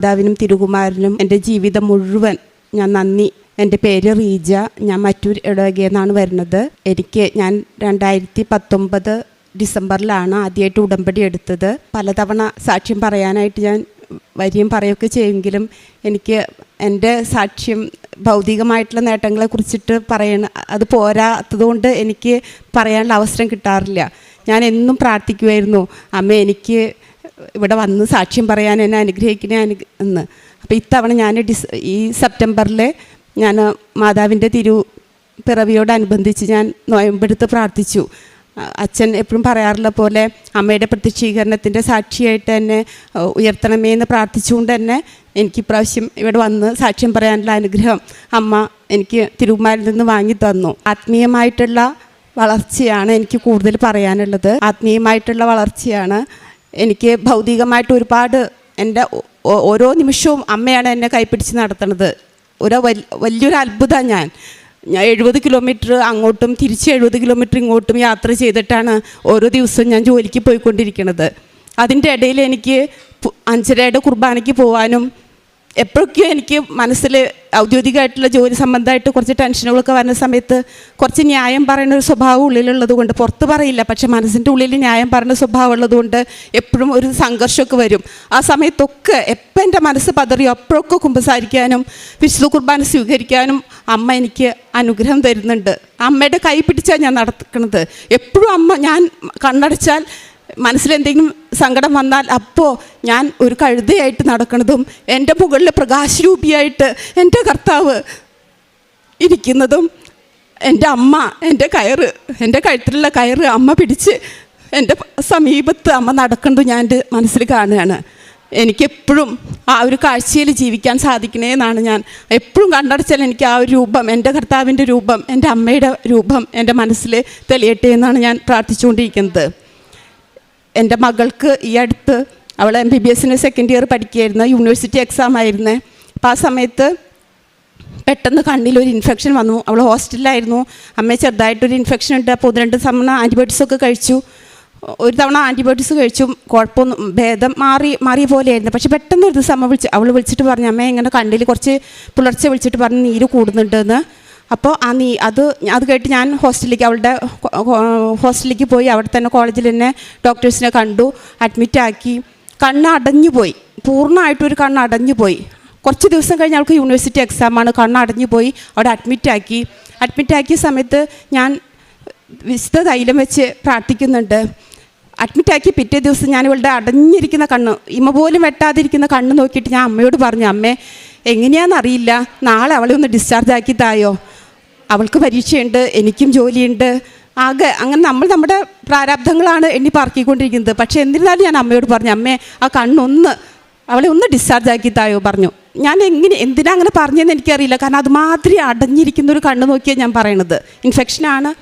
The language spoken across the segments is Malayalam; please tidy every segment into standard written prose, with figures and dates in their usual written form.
മാതാവിനും തിരുകുമാരനും എൻ്റെ ജീവിതം മുഴുവൻ ഞാൻ നന്ദി. എൻ്റെ പേര് റീജ. ഞാൻ മറ്റൂർ ഇടവകയെന്നാണ് വരുന്നത്. ഞാൻ 2019 ഡിസംബറിലാണ് ആദ്യമായിട്ട് ഉടമ്പടി എടുത്തത്. പലതവണ സാക്ഷ്യം പറയാനായിട്ട് ഞാൻ വരികയും പറയുകയൊക്കെ ചെയ്യുമെങ്കിലും എനിക്ക് എൻ്റെ സാക്ഷ്യം ഭൗതികമായിട്ടുള്ള നേട്ടങ്ങളെ കുറിച്ചിട്ട് അത് പോരാത്തതുകൊണ്ട് എനിക്ക് പറയാനുള്ള അവസരം കിട്ടാറില്ല. ഞാൻ എന്നും പ്രാർത്ഥിക്കുമായിരുന്നു, അമ്മ എനിക്ക് ഇവിടെ വന്ന് സാക്ഷ്യം പറയാൻ എന്നെ അനുഗ്രഹിക്കണേ എന്ന്. അപ്പോൾ ഇത്തവണ ഞാൻ ഈ സെപ്റ്റംബറിൽ ഞാൻ മാതാവിൻ്റെ പിറവിയോടനുബന്ധിച്ച് ഞാൻ നോയമ്പെടുത്ത് പ്രാർത്ഥിച്ചു. അച്ഛൻ എപ്പോഴും പറയാറുള്ള പോലെ അമ്മയുടെ പ്രത്യക്ഷീകരണത്തിൻ്റെ സാക്ഷിയായിട്ട് എന്നെ ഉയർത്തണമേ എന്ന് പ്രാർത്ഥിച്ചുകൊണ്ട് തന്നെ എനിക്ക് ഇപ്രാവശ്യം ഇവിടെ വന്ന് സാക്ഷ്യം പറയാനുള്ള അനുഗ്രഹം അമ്മ എനിക്ക് തിരുകുമാരിൽ നിന്ന് വാങ്ങി തന്നു. ആത്മീയമായിട്ടുള്ള വളർച്ചയാണ് എനിക്ക് കൂടുതൽ പറയാനുള്ളത്. ആത്മീയമായിട്ടുള്ള വളർച്ചയാണ്. എനിക്ക് ഭൗതികമായിട്ട് ഒരുപാട് എൻ്റെ ഓരോ നിമിഷവും അമ്മയാണ് എന്നെ കൈപ്പിടിച്ച് നടത്തുന്നത്. വലിയൊരു അത്ഭുതമാണ്. ഞാൻ 70 കിലോമീറ്റർ അങ്ങോട്ടും തിരിച്ച് 70 കിലോമീറ്റർ ഇങ്ങോട്ടും യാത്ര ചെയ്തിട്ടാണ് ഓരോ ദിവസവും ഞാൻ ജോലിക്ക് പോയിക്കൊണ്ടിരിക്കുന്നത്. അതിൻ്റെ ഇടയിൽ എനിക്ക് 5:30 കുർബാനയ്ക്ക് പോകാനും എപ്പോഴൊക്കെയോ എനിക്ക് മനസ്സിൽ ഔദ്യോഗികമായിട്ടുള്ള ജോലി സംബന്ധമായിട്ട് കുറച്ച് ടെൻഷനുകളൊക്കെ വരുന്ന സമയത്ത് കുറച്ച് ന്യായം പറയുന്ന ഒരു സ്വഭാവം ഉള്ളിലുള്ളത് കൊണ്ട്, പുറത്ത് പറയില്ല പക്ഷെ മനസ്സിൻ്റെ ഉള്ളിൽ ന്യായം പറയുന്ന സ്വഭാവം ഉള്ളതുകൊണ്ട് എപ്പോഴും ഒരു സംഘർഷമൊക്കെ വരും. ആ സമയത്തൊക്കെ എപ്പോൾ എൻ്റെ മനസ്സ് പതറിയോ അപ്പോഴൊക്കെ കുമ്പസാരിക്കാനും വിശുദ്ധ കുർബാന സ്വീകരിക്കാനും അമ്മ എനിക്ക് അനുഗ്രഹം തരുന്നുണ്ട്. അമ്മയുടെ കൈ പിടിച്ചാണ് ഞാൻ നടക്കുന്നത്. എപ്പോഴും അമ്മ, ഞാൻ കണ്ണടച്ചാൽ മനസ്സിലെന്തെങ്കിലും സങ്കടം വന്നാൽ അപ്പോൾ ഞാൻ ഒരു കഴുതയായിട്ട് നടക്കുന്നതും എൻ്റെ മുകളിൽ പ്രകാശരൂപിയായിട്ട് എൻ്റെ കർത്താവ് ഇരിക്കുന്നതും എൻ്റെ അമ്മ എൻ്റെ കഴുത്തിലുള്ള കയറ് അമ്മ പിടിച്ച് എൻ്റെ സമീപത്ത് അമ്മ നടക്കുന്നതും ഞാൻ എൻ്റെ മനസ്സിൽ കാണുകയാണ്. എനിക്കെപ്പോഴും ആ ഒരു കാഴ്ചയിൽ ജീവിക്കാൻ സാധിക്കണേ എന്നാണ് ഞാൻ എപ്പോഴും കണ്ടടച്ചാൽ എനിക്ക് ആ ഒരു രൂപം, എൻ്റെ കർത്താവിൻ്റെ രൂപം, എൻ്റെ അമ്മയുടെ രൂപം എൻ്റെ മനസ്സിൽ തെളിയട്ടെ എന്നാണ് ഞാൻ പ്രാർത്ഥിച്ചുകൊണ്ടിരിക്കുന്നത്. എൻ്റെ മകൾക്ക് ഈ അടുത്ത് അവൾ MBBS സെക്കൻഡ് ഇയർ പഠിക്കുകയായിരുന്നു. യൂണിവേഴ്സിറ്റി എക്സാം ആയിരുന്നേ. അപ്പോൾ ആ സമയത്ത് പെട്ടെന്ന് കണ്ണിലൊരു ഇൻഫെക്ഷൻ വന്നു. അവൾ ഹോസ്റ്റലിലായിരുന്നു. അമ്മയെ ചെറുതായിട്ടൊരു ഇൻഫെക്ഷൻ ഉണ്ട്. അപ്പോൾ 1-2 തവണ ആൻറ്റിബയോട്ടിക്സൊക്കെ കഴിച്ചു. ഒരു തവണ ആൻറ്റിബയോട്ടിക്സ് കഴിച്ചു, കുഴപ്പമൊന്നും ഭേദം മാറിയ പോലെയായിരുന്നു. പക്ഷെ പെട്ടെന്ന് ഒരു ദിവസം അവൾ വിളിച്ചിട്ട് പറഞ്ഞു, അമ്മ ഇങ്ങനെ കണ്ണിൽ കുറച്ച് പുലർച്ചെ വിളിച്ചിട്ട് പറഞ്ഞു നീര് കൂടുന്നുണ്ടെന്ന്. അപ്പോൾ അത് കേട്ട് ഞാൻ അവളുടെ ഹോസ്റ്റലിലേക്ക് പോയി. അവിടെ തന്നെ കോളേജിൽ തന്നെ ഡോക്ടേഴ്സിനെ കണ്ടു, അഡ്മിറ്റാക്കി. കണ്ണ് അടഞ്ഞു പോയി, പൂർണ്ണമായിട്ടൊരു കണ്ണ് അടഞ്ഞു പോയി. കുറച്ച് ദിവസം കഴിഞ്ഞ് അവൾക്ക് യൂണിവേഴ്സിറ്റി എക്സാമാണ്. കണ്ണ് അടഞ്ഞു പോയി. അവിടെ അഡ്മിറ്റാക്കിയ സമയത്ത് ഞാൻ വിശുദ്ധ തൈലം വെച്ച് പ്രാർത്ഥിക്കുന്നുണ്ട്. അഡ്മിറ്റാക്കി പിറ്റേ ദിവസം ഞാൻ ഇവളുടെ അടഞ്ഞിരിക്കുന്ന കണ്ണ്, ഇമ പോലും വെട്ടാതിരിക്കുന്ന കണ്ണ് നോക്കിയിട്ട് ഞാൻ അമ്മയോട് പറഞ്ഞു, അമ്മേ എങ്ങനെയാണെന്നറിയില്ല, നാളെ അവളെ ഒന്ന് ഡിസ്ചാർജ് ആക്കി തായോ, അവൾക്ക് പരീക്ഷയുണ്ട്, എനിക്കും ജോലിയുണ്ട്. അങ്ങനെ നമ്മുടെ പ്രാരാബ്ധങ്ങളാണ് എണ്ണി പറക്കിക്കൊണ്ടിരിക്കുന്നത്. പക്ഷേ എന്നിരുന്നാലും ഞാൻ അമ്മയോട് പറഞ്ഞു, അമ്മേ ആ അവളെ ഒന്ന് ഡിസ്ചാർജ് ആക്കി തായോ പറഞ്ഞു. ഞാൻ എന്തിനാ അങ്ങനെ പറഞ്ഞതെന്ന് എനിക്കറിയില്ല. കാരണം അതുമാതിരി അടഞ്ഞിരിക്കുന്ന ഒരു കണ്ണ് നോക്കിയാണ് ഞാൻ പറയണത്. ഇൻഫെക്ഷനാണ്.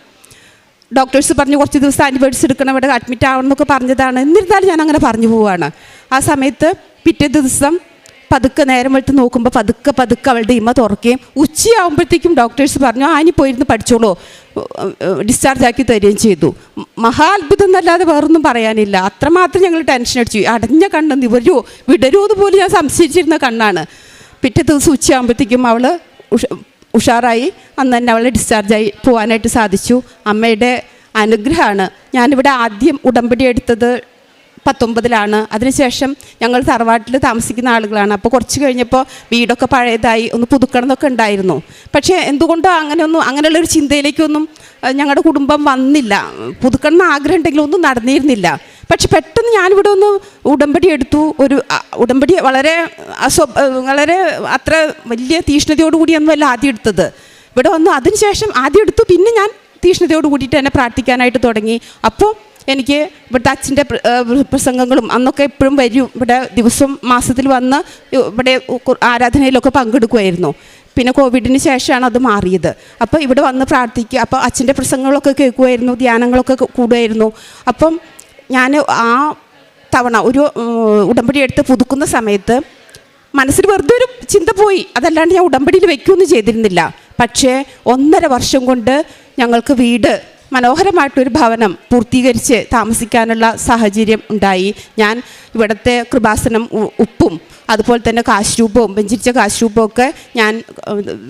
ഡോക്ടേഴ്സ് പറഞ്ഞു കുറച്ച് ദിവസം ആൻറ്റിബയോട്ടിക്സ് എടുക്കണം, ഇവിടെ അഡ്മിറ്റ് ആവണം എന്നൊക്കെ പറഞ്ഞതാണ്. എന്നിരുന്നാലും ഞാൻ അങ്ങനെ പറഞ്ഞു പോവുകയാണ്. ആ സമയത്ത് പിറ്റേ ദിവസം പതുക്കെ നേരം വെളുത്ത് നോക്കുമ്പോൾ പതുക്കെ അവളുടെ ഇമ തുറക്കുകയും ഉച്ചയാകുമ്പോഴത്തേക്കും ഡോക്ടേഴ്സ് പറഞ്ഞു ഇനി പോയിരുന്ന് പഠിച്ചോളൂ, ഡിസ്ചാർജ് ആക്കി തരികയും ചെയ്തു. മഹാത്ഭുതം എന്നല്ലാതെ വേറൊന്നും പറയാനില്ല. അത്രമാത്രം ഞങ്ങൾ ടെൻഷൻ അടിച്ചു. അടഞ്ഞ കണ്ണ് വിടരുമോ എന്ന് പോലും ഞാൻ സംശയിച്ചിരുന്ന കണ്ണാണ്. പിറ്റേ ദിവസം ഉച്ചയാകുമ്പോഴത്തേക്കും അവൾ ഉഷാറായി. അന്ന് തന്നെ അവളെ ഡിസ്ചാർജായി പോകാനായിട്ട് സാധിച്ചു. അമ്മയുടെ അനുഗ്രഹമാണ്. ഞാനിവിടെ ആദ്യം ഉടമ്പടി എടുത്തത് 19 അതിനുശേഷം ഞങ്ങൾ തറവാട്ടിൽ താമസിക്കുന്ന ആളുകളാണ്. അപ്പോൾ കുറച്ച് കഴിഞ്ഞപ്പോൾ വീടൊക്കെ പഴയതായി, ഒന്ന് പുതുക്കണം എന്നൊക്കെ ഉണ്ടായിരുന്നു. പക്ഷേ എന്തുകൊണ്ടോ അങ്ങനെയുള്ളൊരു ചിന്തയിലേക്കൊന്നും ഞങ്ങളുടെ കുടുംബം വന്നില്ല. പുതുക്കണം എന്ന് ആഗ്രഹം ഉണ്ടെങ്കിലും ഒന്നും നടന്നിരുന്നില്ല. പക്ഷെ പെട്ടെന്ന് ഞാനിവിടെ ഒന്ന് ഉടമ്പടി എടുത്തു. ഉടമ്പടി വളരെ അത്ര വലിയ തീഷ്ണതയോടുകൂടിയൊന്നുമല്ല ആദ്യം എടുത്തത്. ഇവിടെ വന്നു അതിനുശേഷം ആദ്യം എടുത്തു, പിന്നെ ഞാൻ തീഷ്ണതയോട് കൂടിയിട്ട് തന്നെ പ്രാർത്ഥിക്കാനായിട്ട് തുടങ്ങി. അപ്പോൾ എനിക്ക് ഇവിടുത്തെ അച്ഛൻ്റെ പ്രസംഗങ്ങളും അന്നൊക്കെ എപ്പോഴും വരും. ഇവിടെ ദിവസം മാസത്തിൽ വന്ന് ഇവിടെ ആരാധനയിലൊക്കെ പങ്കെടുക്കുമായിരുന്നു. പിന്നെ കോവിഡിന് ശേഷമാണ് അത് മാറിയത്. അപ്പോൾ ഇവിടെ വന്ന് പ്രാർത്ഥിക്കുക. അപ്പോൾ അച്ഛൻ്റെ പ്രസംഗങ്ങളൊക്കെ കേൾക്കുമായിരുന്നു, ധ്യാനങ്ങളൊക്കെ കൂടുമായിരുന്നു. അപ്പം ഞാൻ ആ തവണ ഒരു ഉടമ്പടി എടുത്ത് പുതുക്കുന്ന സമയത്ത് മനസ്സിൽ വെറുതെ ഒരു ചിന്ത പോയി. അതല്ലാണ്ട് ഞാൻ ഉടമ്പടിയിൽ വയ്ക്കുകയൊന്നും ചെയ്തിരുന്നില്ല. പക്ഷേ 1.5 വർഷം കൊണ്ട് ഞങ്ങൾക്ക് വീട് മനോഹരമായിട്ടൊരു ഭവനം പൂർത്തീകരിച്ച് താമസിക്കാനുള്ള സാഹചര്യം ഉണ്ടായി. ഞാൻ ഇവിടുത്തെ കൃപാസനം ഉപ്പും അതുപോലെ തന്നെ കാശ് രൂപവും ഒക്കെ ഞാൻ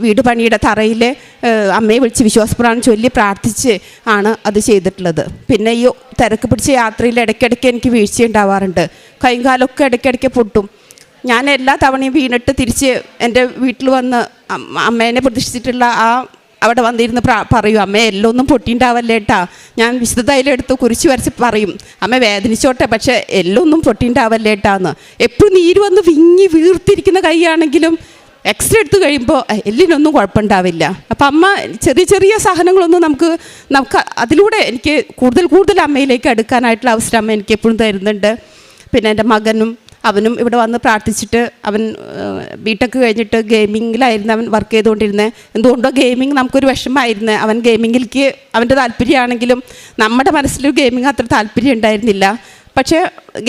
വീട് പണിയുടെ തറയിൽ അമ്മയെ വിളിച്ച് വിശ്വാസപ്രമാണം ചൊല്ലി പ്രാർത്ഥിച്ച് ആണ് അത് ചെയ്തിട്ടുള്ളത്. പിന്നെ ഈ തിരക്ക് പിടിച്ച യാത്രയിൽ ഇടയ്ക്കിടയ്ക്ക് എനിക്ക് വീഴ്ച ഉണ്ടാവാറുണ്ട്. കൈകാലൊക്കെ ഇടയ്ക്കിടയ്ക്ക് പൊട്ടും. ഞാൻ എല്ലാ തവണയും വീണിട്ട് തിരിച്ച് എൻ്റെ വീട്ടിൽ വന്ന് അമ്മേനെ പ്രതീക്ഷിച്ചിട്ടുള്ള അവിടെ വന്നിരുന്ന് പറയും, അമ്മ എല്ലാം ഒന്നും പൊട്ടിണ്ടാവല്ലേട്ടാ. ഞാൻ വിശുദ്ധ തൈലം എടുത്ത് കുരിശ് വരച്ച് പറയും, അമ്മ വേദനിച്ചോട്ടെ, പക്ഷേ എല്ലാം ഒന്നും പൊട്ടിണ്ടാവല്ലേട്ടാന്ന്. എപ്പോഴും നീര് വന്ന് വിങ്ങി വീർത്തിരിക്കുന്ന കൈയാണെങ്കിലും എക്സ്റേ എടുത്ത് കഴിയുമ്പോൾ എല്ലിനൊന്നും കുഴപ്പമുണ്ടാവില്ല. അപ്പം അമ്മ ചെറിയ ചെറിയ സഹനങ്ങളൊന്നും നമുക്ക് അതിലൂടെ എനിക്ക് കൂടുതൽ അമ്മയിലേക്ക് അടുക്കാനായിട്ടുള്ള അവസരം അമ്മ എനിക്ക് എപ്പോഴും തരുന്നുണ്ട്. പിന്നെ എൻ്റെ മകനും അവനും ഇവിടെ വന്ന് പ്രാർത്ഥിച്ചിട്ട് അവൻ ബിടെക് കഴിഞ്ഞിട്ട് ഗെയിമിങ്ങിലായിരുന്നു അവൻ വർക്ക് ചെയ്തുകൊണ്ടിരുന്നത്. എന്തുകൊണ്ടോ ഗെയിമിങ് നമുക്കൊരു വിഷമമായിരുന്നു. അവൻ ഗെയിമിങ്ങിലേക്ക് അവൻ്റെ താല്പര്യമാണെങ്കിലും നമ്മുടെ മനസ്സിലൊരു ഗെയിമിങ് അത്ര താല്പര്യം ഉണ്ടായിരുന്നില്ല. പക്ഷേ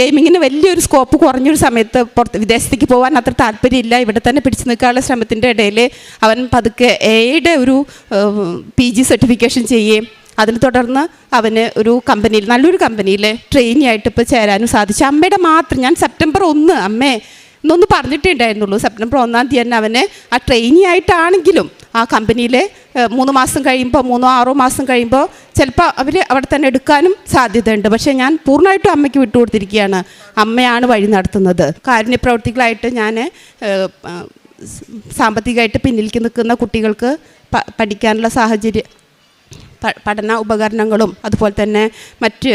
ഗെയിമിങ്ങിന് വലിയൊരു സ്കോപ്പ് കുറഞ്ഞൊരു സമയത്ത് വിദേശത്തേക്ക് പോകാൻ അത്ര താല്പര്യമില്ല. ഇവിടെ തന്നെ പിടിച്ചു നിൽക്കാനുള്ള ശ്രമത്തിൻ്റെ ഇടയിൽ അവൻ പതുക്കെ എയുടെ ഒരു PG സർട്ടിഫിക്കേഷൻ ചെയ്യുകയും അതിന് തുടർന്ന് അവന് ഒരു കമ്പനിയിൽ നല്ലൊരു കമ്പനിയിൽ ട്രെയിനി ആയിട്ട് ഇപ്പോൾ ചേരാനും സാധിച്ചു. അമ്മയുടെ മാത്രം ഞാൻ സെപ്റ്റംബർ 1 അമ്മേ എന്നൊന്ന് പറഞ്ഞിട്ടേ ഉണ്ടായിരുന്നുള്ളൂ. സെപ്റ്റംബർ 1-ാം തീയതി തന്നെ അവനെ ആ ട്രെയിനി ആയിട്ടാണെങ്കിലും ആ കമ്പനിയിൽ 3 മാസം കഴിയുമ്പോൾ 3-6 മാസം കഴിയുമ്പോൾ ചിലപ്പോൾ അവർ അവിടെ തന്നെ എടുക്കാനും സാധ്യതയുണ്ട്. പക്ഷേ ഞാൻ പൂർണ്ണമായിട്ടും അമ്മയ്ക്ക് വിട്ടുകൊടുത്തിരിക്കുകയാണ്. അമ്മയാണ് വഴി നടത്തുന്നത്. കാരുണ്യ പ്രവർത്തികളായിട്ട് ഞാൻ സാമ്പത്തികമായിട്ട് പിന്നിലേക്ക് നിൽക്കുന്ന കുട്ടികൾക്ക് പഠിക്കാനുള്ള സാഹചര്യം, പഠന ഉപകരണങ്ങളും അതുപോലെ തന്നെ മറ്റ്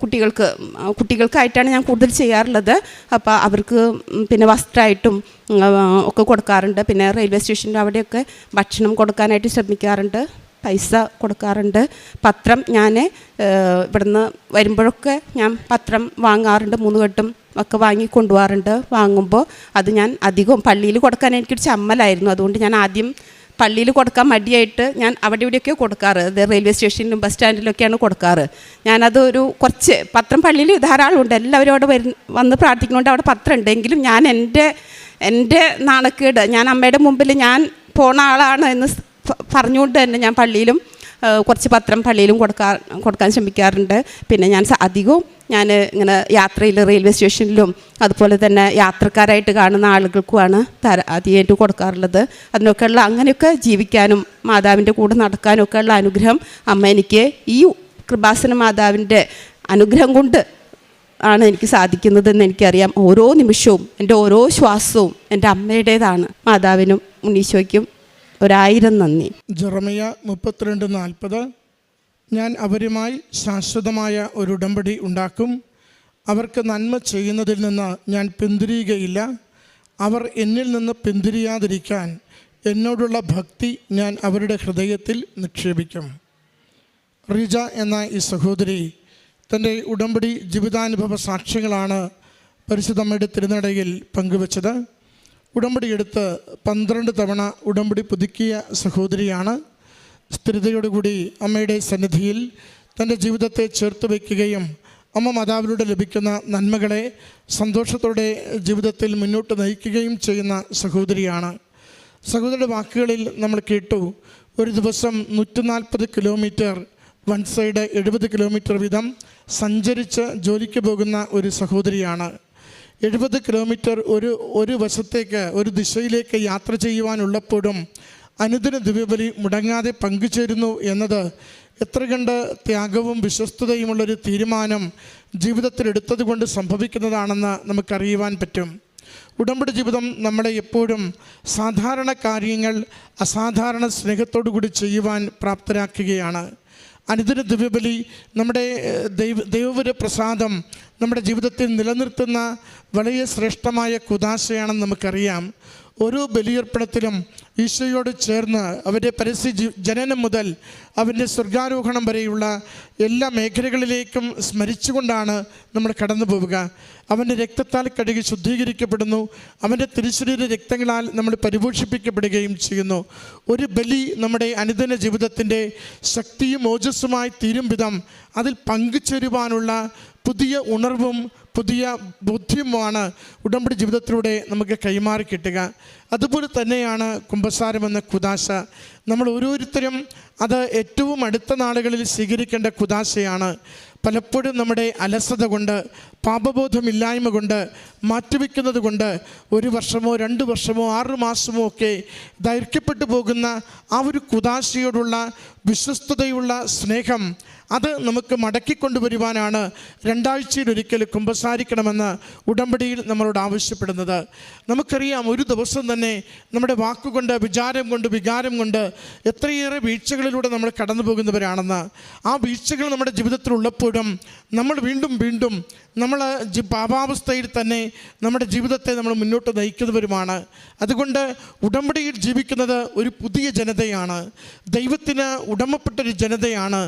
കുട്ടികൾക്കായിട്ടാണ് ഞാൻ കൂടുതൽ ചെയ്യാറുള്ളത്. അപ്പോൾ അവർക്ക് പിന്നെ വസ്ത്രമായിട്ടും ഒക്കെ കൊടുക്കാറുണ്ട്. പിന്നെ റെയിൽവേ സ്റ്റേഷൻ്റെ അവിടെയൊക്കെ ഭക്ഷണം കൊടുക്കാനായിട്ട് ശ്രമിക്കാറുണ്ട്, പൈസ കൊടുക്കാറുണ്ട്. പത്രം ഞാൻ ഇവിടുന്ന് വരുമ്പോഴൊക്കെ ഞാൻ പത്രം വാങ്ങാറുണ്ട്. 3 കെട്ടും ഒക്കെ വാങ്ങി കൊണ്ടുപോകാറുണ്ട്. വാങ്ങുമ്പോൾ അത് ഞാൻ അധികവും പള്ളിയിൽ കൊടുക്കാൻ എനിക്കൊരു ചമ്മലായിരുന്നു. അതുകൊണ്ട് ഞാൻ ആദ്യം പള്ളിയിൽ കൊടുക്കാൻ മടിയായിട്ട് ഞാൻ അവിടെ ഇവിടെയൊക്കെ കൊടുക്കാറ്. അത് റെയിൽവേ സ്റ്റേഷനിലും ബസ് സ്റ്റാൻഡിലൊക്കെയാണ് കൊടുക്കാറ്. ഞാനത് കുറച്ച് പത്രം പള്ളിയിൽ ധാരാളമുണ്ട്, എല്ലാവരും അവിടെ വന്ന് പ്രാർത്ഥിക്കുന്നുണ്ട്, അവിടെ പത്രം ഉണ്ടെങ്കിലും ഞാൻ എൻ്റെ നാണക്കേട്, ഞാൻ അമ്മയുടെ മുമ്പിൽ ഞാൻ പോണ ആളാണ് എന്ന് പറഞ്ഞുകൊണ്ട് തന്നെ ഞാൻ പള്ളിയിലും കുറച്ച് പത്രം പള്ളിയിലും കൊടുക്കാൻ ശ്രമിക്കാറുണ്ട്. പിന്നെ ഞാൻ അധികവും ഞാൻ ഇങ്ങനെ യാത്രയിൽ റെയിൽവേ സ്റ്റേഷനിലും അതുപോലെ തന്നെ യാത്രക്കാരായിട്ട് കാണുന്ന ആളുകൾക്കുമാണ് അധികമായിട്ട് കൊടുക്കാറുള്ളത്. അതിനൊക്കെയുള്ള അങ്ങനെയൊക്കെ ജീവിക്കാനും മാതാവിൻ്റെ കൂടെ നടക്കാനും ഒക്കെയുള്ള അനുഗ്രഹം അമ്മ എനിക്ക് ഈ കൃപാസന മാതാവിൻ്റെ അനുഗ്രഹം കൊണ്ട് ആണ് എനിക്ക് സാധിക്കുന്നതെന്ന് എനിക്കറിയാം. ഓരോ നിമിഷവും എൻ്റെ ഓരോ ശ്വാസവും എൻ്റെ അമ്മയുടേതാണ്. മാതാവിനും ഉണ്ണീശോയ്ക്കും 1000 നന്ദി. ജെറമിയ 32:40 ഞാൻ അവരുമായി ശാശ്വതമായ ഒരു ഉടമ്പടി ഉണ്ടാക്കും. അവർക്ക് നന്മ ചെയ്യുന്നതിൽ നിന്ന് ഞാൻ പിന്തിരിയുകയില്ല. അവർ എന്നിൽ നിന്ന് പിന്തിരിയാതിരിക്കാൻ എന്നോടുള്ള ഭക്തി ഞാൻ അവരുടെ ഹൃദയത്തിൽ നിക്ഷേപിക്കും. റീജ എന്ന ഈ സഹോദരി തൻ്റെ ഉടമ്പടി ജീവിതാനുഭവ സാക്ഷ്യങ്ങളാണ് പരിശുദ്ധമ്മയുടെ തിരുനടയിൽ പങ്കുവച്ചത്. ഉടമ്പടി എടുത്ത് 12 തവണ ഉടമ്പടി പുതുക്കിയ സഹോദരിയാണ്. സ്ഥിരതയോടുകൂടി അമ്മയുടെ സന്നിധിയിൽ തൻ്റെ ജീവിതത്തെ ചേർത്ത് വയ്ക്കുകയും അമ്മ മാതാവിലൂടെ ലഭിക്കുന്ന നന്മകളെ സന്തോഷത്തോടെ ജീവിതത്തിൽ മുന്നോട്ട് നയിക്കുകയും ചെയ്യുന്ന സഹോദരിയാണ്. സഹോദരിയുടെ വാക്കുകളിൽ നമ്മൾ കേട്ടു, ഒരു ദിവസം 140 കിലോമീറ്റർ വൺ സൈഡ് 70 കിലോമീറ്റർ വീതം സഞ്ചരിച്ച് ജോലിക്ക് പോകുന്ന ഒരു സഹോദരിയാണ്. 70 കിലോമീറ്റർ ഒരു വശത്തേക്ക് ഒരു ദിശയിലേക്ക് യാത്ര ചെയ്യുവാനുള്ളപ്പോഴും അനുദിന ദിവ്യബലി മുടങ്ങാതെ പങ്കുചേരുന്നു എന്നത് എത്ര കണ്ട് ത്യാഗവും വിശ്വസ്തതയുമുള്ളൊരു തീരുമാനം ജീവിതത്തിലെടുത്തത് കൊണ്ട് സംഭവിക്കുന്നതാണെന്ന് നമുക്കറിയുവാൻ പറ്റും. ഉടമ്പടി ജീവിതം നമ്മളെ എപ്പോഴും സാധാരണ കാര്യങ്ങൾ അസാധാരണ സ്നേഹത്തോടു കൂടി ചെയ്യുവാൻ പ്രാപ്തരാക്കുകയാണ്. അനുദിന ദിവ്യബലി നമ്മുടെ ദൈവപുര പ്രസാദം നമ്മുടെ ജീവിതത്തിൽ നിലനിർത്തുന്ന വളരെ ശ്രേഷ്ഠമായ കുദാശയാണെന്ന് നമുക്കറിയാം. ഓരോ ബലിയർപ്പണത്തിലും ഈശോയോട് ചേർന്ന് അവൻ്റെ പരസ്യ ജനനം മുതൽ അവൻ്റെ സ്വർഗാരോഹണം വരെയുള്ള എല്ലാ മേഖലകളിലേക്കും സ്മരിച്ചുകൊണ്ടാണ് നമ്മൾ കടന്നു പോവുക. അവൻ്റെ രക്തത്താൽ കഴുകി ശുദ്ധീകരിക്കപ്പെടുന്നു. അവൻ്റെ തിരുശരീര രക്തങ്ങളാൽ നമ്മൾ പരിപോഷിപ്പിക്കപ്പെടുകയും ചെയ്യുന്നു. ഒരു ബലി നമ്മുടെ അനുദിന ജീവിതത്തിൻ്റെ ശക്തിയും ഓജസ്സുമായി തീരും വിധം അതിൽ പങ്കുചേരുവാനുള്ള പുതിയ ഉണർവും പുതിയ ബോധ്യവുമാണ് ഉടമ്പടി ജീവിതത്തിലൂടെ നമുക്ക് കൈമാറി കിട്ടുക. അതുപോലെ തന്നെയാണ് കുമ്പസാരം എന്ന കുദാശ. നമ്മൾ ഓരോരുത്തരും അത് ഏറ്റവും അടുത്ത നാളുകളിൽ സ്വീകരിക്കേണ്ട കുദാശയാണ്. പലപ്പോഴും നമ്മുടെ അലസത കൊണ്ട്, പാപബോധമില്ലായ്മ കൊണ്ട്, മാറ്റിവെക്കുന്നത് കൊണ്ട് 1 വർഷമോ 2 വർഷമോ 6 മാസമോ ഒക്കെ ദൈർഘ്യപ്പെട്ടു പോകുന്ന ആ ഒരു കുദാശയോടുള്ള വിശ്വസ്തതയുള്ള സ്നേഹം അത് നമുക്ക് മടക്കിക്കൊണ്ടുവരുവാനാണ് 2 ആഴ്ചയിലൊരിക്കൽ കുമ്പസാരിക്കണമെന്ന് ഉടമ്പടിയിൽ നമ്മളോട് ആവശ്യപ്പെടുന്നത്. നമുക്കറിയാം, ഒരു ദിവസം തന്നെ നമ്മുടെ വാക്കുകൊണ്ട്, വികാരം കൊണ്ട് എത്രയേറെ വീഴ്ചകളിലൂടെ നമ്മൾ കടന്നു പോകുന്നവരാണെന്ന്. ആ വീഴ്ചകൾ നമ്മുടെ ജീവിതത്തിൽ ഉള്ളപ്പോഴും നമ്മൾ വീണ്ടും നമ്മൾ പാപാവസ്ഥയിൽ തന്നെ നമ്മുടെ ജീവിതത്തെ നമ്മൾ മുന്നോട്ട് നയിക്കുന്നവരുമാണ്. അതുകൊണ്ട് ഉടമ്പടിയിൽ ജീവിക്കുന്നത് ഒരു പുതിയ ജനതയാണ്, ദൈവത്തിന് ഉടമപ്പെട്ടൊരു ജനതയാണ്,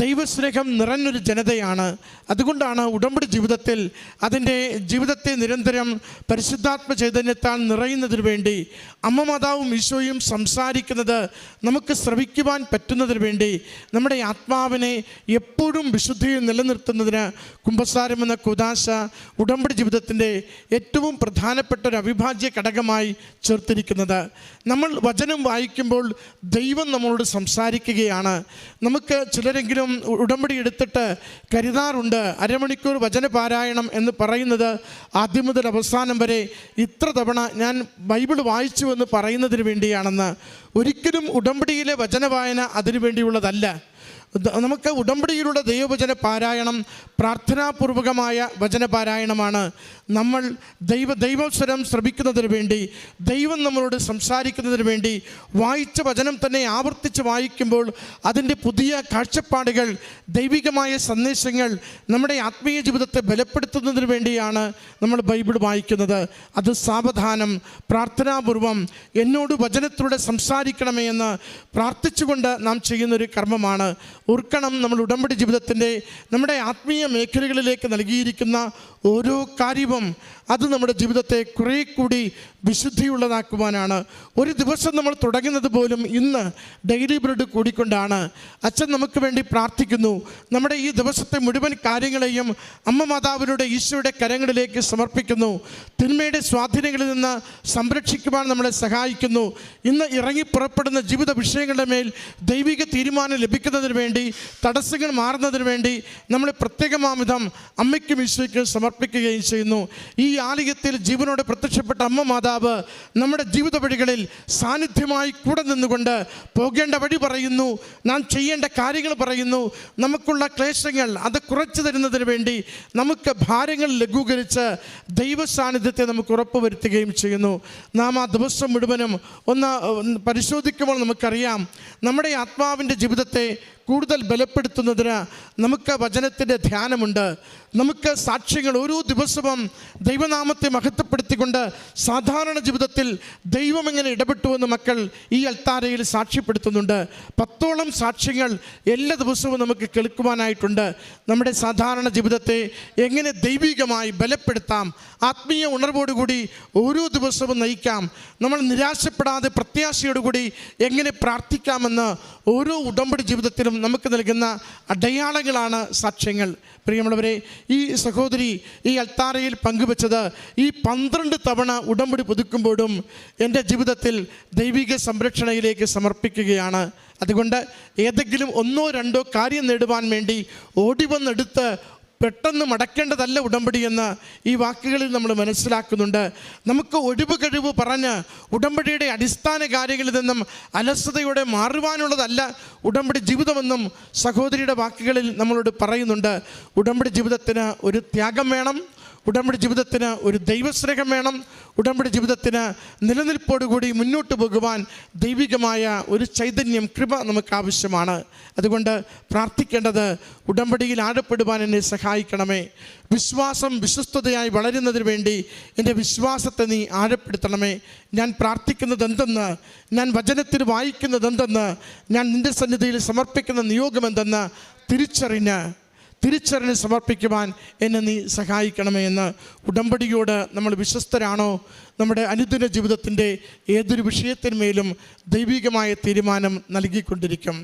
ദൈവസ്നേഹം നിറഞ്ഞൊരു ജനതയാണ്. അതുകൊണ്ടാണ് ഉടമ്പടി ജീവിതത്തിൽ അതിൻ്റെ ജീവിതത്തെ നിരന്തരം പരിശുദ്ധാത്മ ചൈതന്യത്താൽ നിറയുന്നതിന് വേണ്ടി അമ്മ മാതാവും ഈശോയും സംസാരിക്കുന്നത് നമുക്ക് ശ്രവിക്കുവാൻ പറ്റുന്നതിന് വേണ്ടി നമ്മുടെ ആത്മാവിനെ എപ്പോഴും വിശുദ്ധിയിൽ നിലനിർത്തുന്നതിന് കുമ്പസാരം എന്ന കുദാശ ഉടമ്പടി ജീവിതത്തിൻ്റെ ഏറ്റവും പ്രധാനപ്പെട്ട ഒരു അവിഭാജ്യ ഘടകമായി ചേർത്തിരിക്കുന്നത്. നമ്മൾ വചനം വായിക്കുമ്പോൾ ദൈവം നമ്മളോട് സംസാരിക്കുകയാണ്. നമുക്ക് ചിലരെങ്കിലും ഉടമ്പടി എടുത്തിട്ട് കരുതാറുണ്ട്, അരമണിക്കൂർ വചനപാരായണം എന്ന് പറയുന്നത് ആദ്യം മുതൽ അവസാനം വരെ ഇത്ര തവണ ഞാൻ ബൈബിൾ വായിച്ചു എന്ന് പറയുന്നതിന് വേണ്ടിയാണെന്ന്. ഒരിക്കലും ഉടമ്പടിയിലെ വചനവായന അതിനു വേണ്ടിയുള്ളതല്ല. നമുക്ക് ഉടമ്പടിയിലുള്ള ദൈവവചന പാരായണം പ്രാർത്ഥനാപൂർവകമായ വചനപാരായണമാണ്. നമ്മൾ ദൈവസ്വരം ശ്രമിക്കുന്നതിന് വേണ്ടി, ദൈവം നമ്മളോട് സംസാരിക്കുന്നതിന് വേണ്ടി വായിച്ച വചനം തന്നെ ആവർത്തിച്ച് വായിക്കുമ്പോൾ അതിൻ്റെ പുതിയ കാഴ്ചപ്പാടുകൾ, ദൈവികമായ സന്ദേശങ്ങൾ നമ്മുടെ ആത്മീയ ജീവിതത്തെ ബലപ്പെടുത്തുന്നതിന് വേണ്ടിയാണ് നമ്മൾ ബൈബിൾ വായിക്കുന്നത്. അത് സാവധാനം പ്രാർത്ഥനാപൂർവം എന്നോട് വചനത്തിലൂടെ സംസാരിക്കണമേ എന്ന് പ്രാർത്ഥിച്ചുകൊണ്ട് നാം ചെയ്യുന്നൊരു കർമ്മമാണ്. ഓർക്കണം, നമ്മൾ ഉടമ്പടി ജീവിതത്തിൻ്റെ നമ്മുടെ ആത്മീയ മേഖലകളിലേക്ക് നൽകിയിരിക്കുന്ന ഓരോ കാര്യവും അത് നമ്മുടെ ജീവിതത്തെ കുറേ കൂടി വിശുദ്ധിയുള്ളതാക്കുവാനാണ്. ഒരു ദിവസം നമ്മൾ തുടങ്ങുന്നത് പോലും ഇന്ന് ഡെയിലി ബ്രെഡ് കൂടിക്കൊണ്ടാണ്. അച്ഛൻ നമുക്ക് വേണ്ടി പ്രാർത്ഥിക്കുന്നു. നമ്മുടെ ഈ ദിവസത്തെ മുഴുവൻ കാര്യങ്ങളെയും അമ്മ മാതാവിലൂടെ ഈശോയുടെ കരങ്ങളിലേക്ക് സമർപ്പിക്കുന്നു. തിന്മയുടെ സ്വാധീനങ്ങളിൽ നിന്ന് സംരക്ഷിക്കുവാൻ നമ്മളെ സഹായിക്കുന്നു. ഇന്ന് ഇറങ്ങി പുറപ്പെടുന്ന ജീവിത വിഷയങ്ങളുടെ മേൽ ദൈവിക തീരുമാനം ലഭിക്കുന്നതിന് വേണ്ടി, തടസ്സങ്ങൾ മാറുന്നതിന് വേണ്ടി നമ്മളെ പ്രത്യേകമാവിധം അമ്മയ്ക്കും ഈശോയ്ക്കും സമർപ്പിക്കുകയും ചെയ്യുന്നു. ഈ ആലയത്തിൽ ജീവനോടെ പ്രത്യക്ഷപ്പെട്ട അമ്മ മാതാവ് നമ്മുടെ ജീവിത വഴികളിൽ സാന്നിധ്യമായി കൂടെ നിന്നുകൊണ്ട് പോകേണ്ട വഴി പറയുന്നു, നാം ചെയ്യേണ്ട കാര്യങ്ങൾ പറയുന്നു. നമുക്കുള്ള ക്ലേശങ്ങൾ അത് കുറച്ചു തരുന്നതിന് വേണ്ടി നമുക്ക് ഭാരങ്ങൾ ലഘൂകരിച്ച് ദൈവ സാന്നിധ്യത്തെ നമുക്ക് ഉറപ്പുവരുത്തുകയും ചെയ്യുന്നു. നാം ആ ദിവസം മുഴുവനും ഒന്ന് പരിശോധിക്കുമ്പോൾ നമുക്കറിയാം, നമ്മുടെ ആത്മാവിൻ്റെ ജീവിതത്തെ കൂടുതൽ ബലപ്പെടുത്തുന്നതിന് നമുക്ക് വചനത്തിൻ്റെ ധ്യാനമുണ്ട്. നമുക്ക് സാക്ഷ്യങ്ങൾ ഓരോ ദിവസവും ദൈവനാമത്തെ മഹത്വപ്പെടുത്തിക്കൊണ്ട് സാധാരണ ജീവിതത്തിൽ ദൈവം എങ്ങനെ ഇടപെട്ടുവെന്ന് മക്കൾ ഈ അൾത്താരയിൽ സാക്ഷ്യപ്പെടുത്തുന്നുണ്ട്. 10ഓളം സാക്ഷ്യങ്ങൾ എല്ലാ ദിവസവും നമുക്ക് കേൾക്കുവാനായിട്ടുണ്ട്. നമ്മുടെ സാധാരണ ജീവിതത്തെ എങ്ങനെ ദൈവികമായി ബലപ്പെടുത്താം, ആത്മീയ ഉണർവോടുകൂടി ഓരോ ദിവസവും നയിക്കാം, നമ്മൾ നിരാശപ്പെടാതെ പ്രത്യാശയോടുകൂടി എങ്ങനെ പ്രാർത്ഥിക്കാമെന്ന് ഓരോ ഉടമ്പടി ജീവിതത്തിലും നമുക്ക് നൽകുന്ന അടയാളങ്ങളാണ് സാക്ഷ്യങ്ങൾ. പ്രിയമുള്ളവരെ, ഈ സഹോദരി ഈ അൾത്താരയിൽ പങ്കുവെച്ചത് ഈ 12 തവണ ഉടമ്പടി പുതുക്കുമ്പോഴും എൻ്റെ ജീവിതത്തിൽ ദൈവിക സംരക്ഷണയിലേക്ക് സമർപ്പിക്കുകയാണ്. അതുകൊണ്ട് ഏതെങ്കിലും 1-2 കാര്യം നേടുവാൻ വേണ്ടി ഓടിവന്നെടുത്ത് പെട്ടെന്ന് മടക്കേണ്ടതല്ല ഉടമ്പടി എന്ന് ഈ വാക്കുകളിൽ നമ്മൾ മനസ്സിലാക്കുന്നുണ്ട്. നമുക്ക് ഒഴിവ് കഴിവ് പറഞ്ഞ് ഉടമ്പടിയുടെ അടിസ്ഥാന കാര്യങ്ങളിൽ നിന്നും അലസതയോടെ മാറുവാനുള്ളതല്ല ഉടമ്പടി ജീവിതമെന്നും സഹോദരിയുടെ വാക്കുകളിൽ നമ്മളോട് പറയുന്നുണ്ട്. ഉടമ്പടി ജീവിതത്തിന് ഒരു ത്യാഗം വേണം, ഉടമ്പടി ജീവിതത്തിന് ഒരു ദൈവസ്നേഹം വേണം, ഉടമ്പടി ജീവിതത്തിന് നിലനിൽപ്പോടുകൂടി മുന്നോട്ട് പോകുവാൻ ദൈവികമായ ഒരു ചൈതന്യം, കൃപ നമുക്ക് ആവശ്യമാണ്. അതുകൊണ്ട് പ്രാർത്ഥിക്കേണ്ടത്, ഉടമ്പടിയിൽ ആഴപ്പെടുവാൻ എന്നെ സഹായിക്കണമേ. വിശ്വാസം വിശ്വസ്തതയായി വളരുന്നതിന് വേണ്ടി എൻ്റെ വിശ്വാസത്തെ നീ ആഴപ്പെടുത്തണമേ. ഞാൻ പ്രാർത്ഥിക്കുന്നത് എന്തെന്ന്, ഞാൻ വചനത്തിൽ വായിക്കുന്നത് എന്തെന്ന്, ഞാൻ നിൻ്റെ സന്നിധിയിൽ സമർപ്പിക്കുന്ന നിയോഗം എന്തെന്ന് തിരിച്ചറിഞ്ഞ് സമർപ്പിക്കുവാൻ എന്നെ നീ സഹായിക്കണമേ എന്ന് ഉടമ്പടിയോട് നമ്മൾ വിശ്വസ്തരാണോ? നമ്മുടെ അനുദിന ജീവിതത്തിൻ്റെ ഏതൊരു വിഷയത്തിന്മേലും ദൈവികമായ തീരുമാനം നൽകിക്കൊണ്ടിരിക്കും.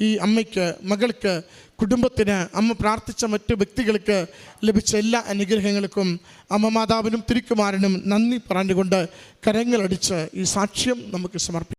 ഈ അമ്മയ്ക്ക്, മകൾക്ക്, കുടുംബത്തിന്, അമ്മ പ്രാർത്ഥിച്ച മറ്റു വ്യക്തികൾക്ക് ലഭിച്ച എല്ലാ അനുഗ്രഹങ്ങൾക്കും അമ്മ മാതാവിനും തിരുക്കുമാരനും നന്ദി പറഞ്ഞുകൊണ്ട് കരങ്ങളടിച്ച് ഈ സാക്ഷ്യം നമുക്ക് സമർപ്പിക്കാം.